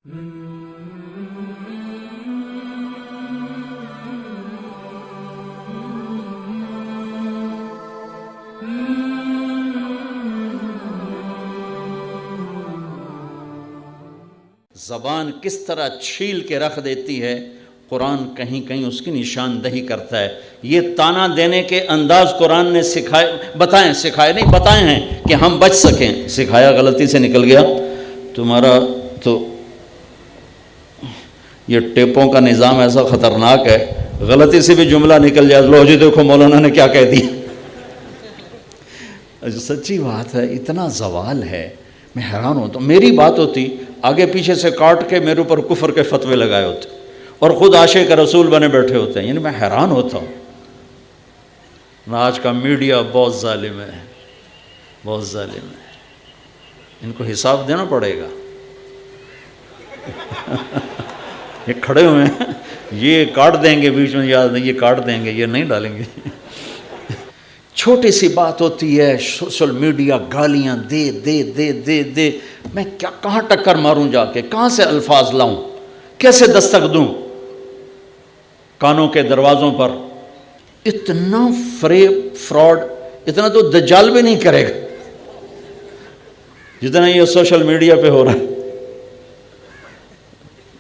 زبان کس طرح چھیل کے رکھ دیتی ہے، قرآن کہیں کہیں اس کی نشاندہی کرتا ہے۔ یہ تانا دینے کے انداز قرآن نے سکھائے نہیں بتائے ہیں کہ ہم بچ سکیں۔ سکھایا غلطی سے نکل گیا تمہارا تو یہ ٹیپوں کا نظام ایسا خطرناک ہے، غلطی سے بھی جملہ نکل جائے، لو جی دیکھو مولانا نے کیا کہہ دیا۔ سچی بات ہے، اتنا زوال ہے، میں حیران ہوتا ہوں۔ میری بات ہوتی آگے پیچھے سے کاٹ کے میرے اوپر کفر کے فتوے لگائے ہوتے اور خود عاشق رسول بنے بیٹھے ہوتے ہیں، یعنی میں حیران ہوتا ہوں۔ آج کا میڈیا بہت ظالم ہے، بہت ظالم ہے، ان کو حساب دینا پڑے گا۔ یہ کھڑے ہوئے ہیں، یہ کاٹ دیں گے بیچ میں، یاد نہیں، یہ کاٹ دیں گے، یہ نہیں ڈالیں گے۔ چھوٹی سی بات ہوتی ہے، سوشل میڈیا گالیاں دے دے دے دے دے، میں کہاں ٹکر ماروں جا کے، کہاں سے الفاظ لاؤں، کیسے دستک دوں کانوں کے دروازوں پر۔ اتنا فریب فراڈ اتنا تو دجال بھی نہیں کرے گا جتنا یہ سوشل میڈیا پہ ہو رہا ہے۔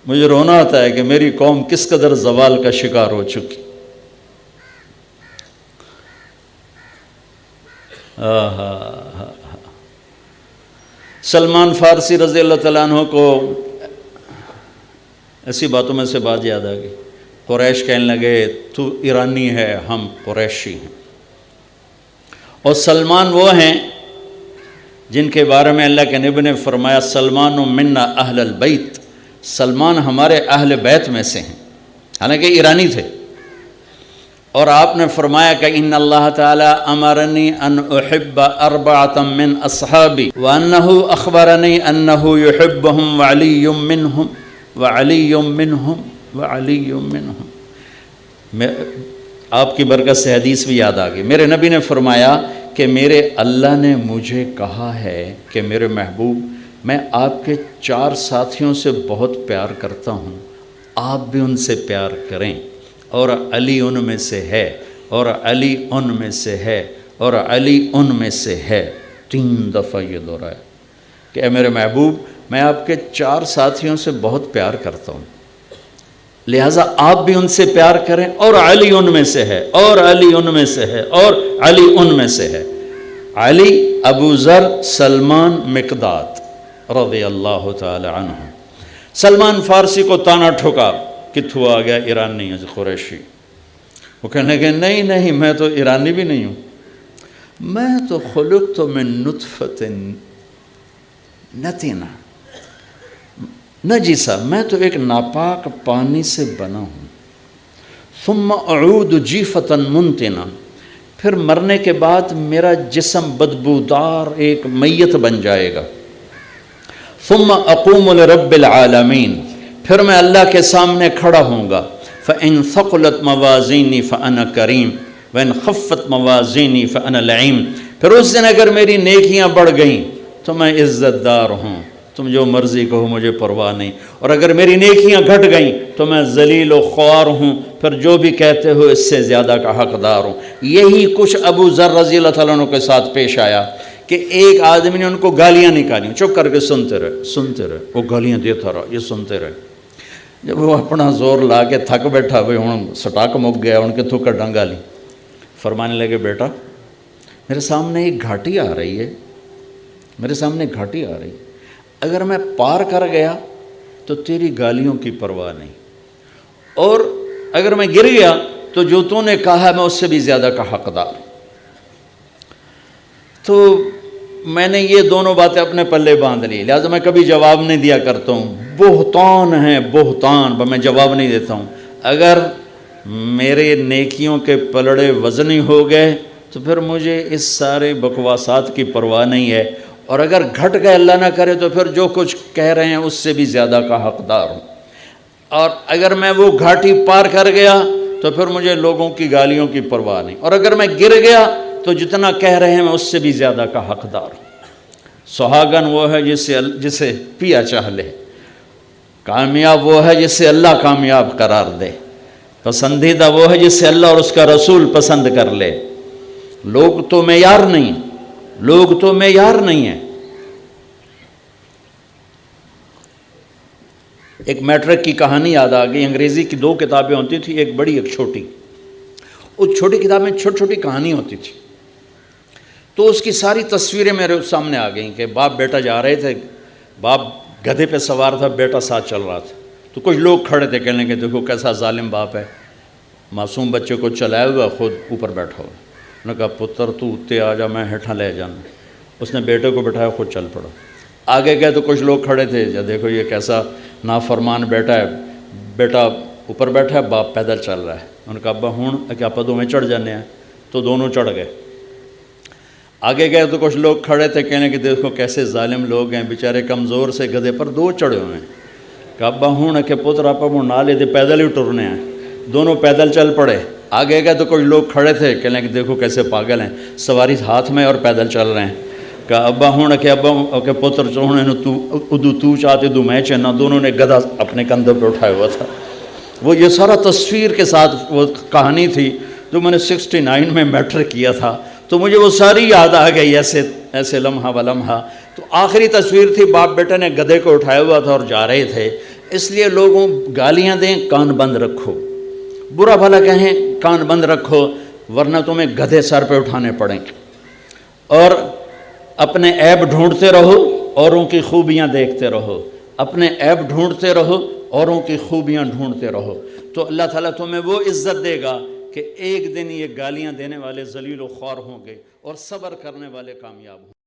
مجھے رونا آتا ہے کہ میری قوم کس قدر زوال کا شکار ہو چکی۔ سلمان فارسی رضی اللہ تعالیٰ عنہ کو ایسی باتوں میں سے بات یاد آ گئی۔ قریش کہنے لگے تو ایرانی ہے، ہم قریشی ہیں، اور سلمان وہ ہیں جن کے بارے میں اللہ کے نبی نے فرمایا سلمان منا اہل البیت، سلمان ہمارے اہل بیت میں سے ہیں، حالانکہ ایرانی تھے۔ اور آپ نے فرمایا کہ ان اللہ تعالی امرنی ان احب اربعۃ من اصحابی وانہ اخبرنی انہ یحبہم وعلی منہم وعلی منہم وعلی منہم۔ آپ کی برکت سے حدیث بھی یاد آ گئی۔ میرے نبی نے فرمایا کہ میرے اللہ نے مجھے کہا ہے کہ میرے محبوب میں آپ کے 4 ساتھیوں سے بہت پیار کرتا ہوں، آپ بھی ان سے پیار کریں، اور علی ان میں سے ہے، اور علی ان میں سے ہے، اور علی ان میں سے ہے۔ 3 دفعہ یہ دہرایا کہ اے میرے محبوب میں آپ کے 4 ساتھیوں سے بہت پیار کرتا ہوں، لہٰذا آپ بھی ان سے پیار کریں، اور علی ان میں سے ہے، اور علی ان میں سے ہے، اور علی ان میں سے ہے۔ علی، ابو ذر، سلمان، مقداد رضی اللہ تعالی عنہ۔ سلمان فارسی کو تانا ٹھوکا، کتھو آ گیا ایرانی قریشی۔ وہ کہنے لگے نہیں نہیں، میں تو ایرانی بھی نہیں ہوں، میں تو خلقت من نطفۃ نتنہ نجسہ، میں تو ایک ناپاک پانی سے بنا ہوں۔ ثم اعود جیفۃ منتنہ، پھر مرنے کے بعد میرا جسم بدبودار ایک میت بن جائے گا۔ ثم اقوم لرب العالمین، پھر میں اللہ کے سامنے کھڑا ہوں گا۔ فَإِن ثَقُلَتْ مَوَازِينِي فَأَنَا كَرِيمٌ وَإِن خَفَّتْ مَوَازِينِي فَأَنَا لَعِيمٌ، پھر اس دن اگر میری نیکیاں بڑھ گئیں تو میں عزت دار ہوں، تم جو مرضی کہو مجھے پرواہ نہیں، اور اگر میری نیکیاں گھٹ گئیں تو میں ذلیل و خوار ہوں، پھر جو بھی کہتے ہو اس سے زیادہ کا حقدار ہوں۔ یہی کچھ ابو ذر رضی اللہ تعالیٰ عنہ کے ساتھ پیش آیا کہ ایک آدمی نے ان کو گالیاں نکالی، چپ کر کے سنتے رہے، وہ گالیاں دیتا رہا، یہ سنتے رہے۔ جب وہ اپنا زور لا کے تھک بیٹھا، بھئی ہوں سٹاک مک گیا، ان کے تھوکا ڈنگا لی، فرمانے لگے بیٹا میرے سامنے ایک گھاٹی آ رہی ہے، میرے سامنے گھاٹی آ رہی ہے، اگر میں پار کر گیا تو تیری گالیوں کی پرواہ نہیں، اور اگر میں گر گیا تو جو تو نے کہا میں اس سے بھی زیادہ کا حقدار۔ تو میں نے یہ دونوں باتیں اپنے پلے باندھ لی، لہٰذا میں کبھی جواب نہیں دیا کرتا ہوں۔ بہتان ہیں بہتان، میں جواب نہیں دیتا ہوں۔ اگر میرے نیکیوں کے پلڑے وزنی ہو گئے تو پھر مجھے اس سارے بکواسات کی پرواہ نہیں ہے، اور اگر گھٹ گئے اللہ نہ کرے تو پھر جو کچھ کہہ رہے ہیں اس سے بھی زیادہ کا حقدار ہوں، اور اگر میں وہ گھاٹی پار کر گیا تو پھر مجھے لوگوں کی گالیوں کی پرواہ نہیں، اور اگر میں گر گیا تو جتنا کہہ رہے ہیں میں اس سے بھی زیادہ کا حقدار ہوں۔ سہاگن وہ ہے جسے پیا چاہ لے، کامیاب وہ ہے جسے اللہ کامیاب قرار دے، پسندیدہ وہ ہے جسے اللہ اور اس کا رسول پسند کر لے۔ لوگ تو معیار نہیں، لوگ تو معیار نہیں ہیں۔ ایک میٹرک کی کہانی یاد آ گئی۔ انگریزی کی 2 کتابیں ہوتی تھیں، ایک بڑی ایک چھوٹی۔ اس چھوٹی کتاب میں چھوٹی چھوٹی کہانی ہوتی تھی، تو اس کی ساری تصویریں میرے سامنے آ گئیں کہ باپ بیٹا جا رہے تھے، باپ گدھے پہ سوار تھا، بیٹا ساتھ چل رہا تھا، تو کچھ لوگ کھڑے تھے کہنے کہ دیکھو کیسا ظالم باپ ہے، معصوم بچے کو چلائے ہوا خود اوپر بیٹھا ہوا۔ انہوں نے کہا پتر تو اتے آ جا، میں ہیٹھاں لے جانا۔ اس نے بیٹے کو بٹھایا، خود چل پڑا۔ آگے گئے تو کچھ لوگ کھڑے تھے، دیکھو یہ کیسا نافرمان بیٹا ہے، بیٹا اوپر بیٹھا ہے، باپ پیدل چل رہا ہے۔ انہوں نے کہا ابا ہوں کہ آپا دونوں چڑھ جانے ہیں، تو دونوں چڑھ گئے۔ آگے گئے تو کچھ لوگ کھڑے تھے کہنے کہ دیکھو کیسے ظالم لوگ ہیں، بیچارے کمزور سے گدھے پر 2 چڑھے ہوئے ہیں۔ کہ ابا ہوں کہ پتر آپا وہ نہ لے دے، پیدل ہی ٹرنے ہیں۔ دونوں پیدل چل پڑے۔ آگے گئے تو کچھ لوگ کھڑے تھے کہنے کہ دیکھو کیسے پاگل ہیں، سواری ہاتھ میں اور پیدل چل رہے ہیں۔ کہ ابا ہوں کہ ابا کہ پتر چوہنے تو چاہتے دو میں چہنا، دونوں نے گدھا اپنے کندھوں پہ اٹھایا ہوا تھا۔ وہ یہ سارا تصویر کے ساتھ وہ کہانی تھی جو میں نے 69 میں میٹرک کیا تھا، تو مجھے وہ ساری یاد آ گئی، ایسے لمحہ بلمحہ۔ تو آخری تصویر تھی، باپ بیٹا نے گدھے کو اٹھایا ہوا تھا اور جا رہے تھے۔ اس لیے لوگوں گالیاں دیں، کان بند رکھو، برا بھلا کہیں کان بند رکھو، ورنہ تمہیں گدھے سر پہ اٹھانے پڑیں گے۔ اور اپنے عیب ڈھونڈتے رہو، اوروں کی خوبیاں دیکھتے رہو، اپنے عیب ڈھونڈتے رہو، اوروں کی خوبیاں ڈھونڈتے رہو، تو اللہ تعالیٰ تمہیں وہ عزت دے گا کہ ایک دن یہ گالیاں دینے والے ذلیل و خوار ہوں گے اور صبر کرنے والے کامیاب ہوں گے۔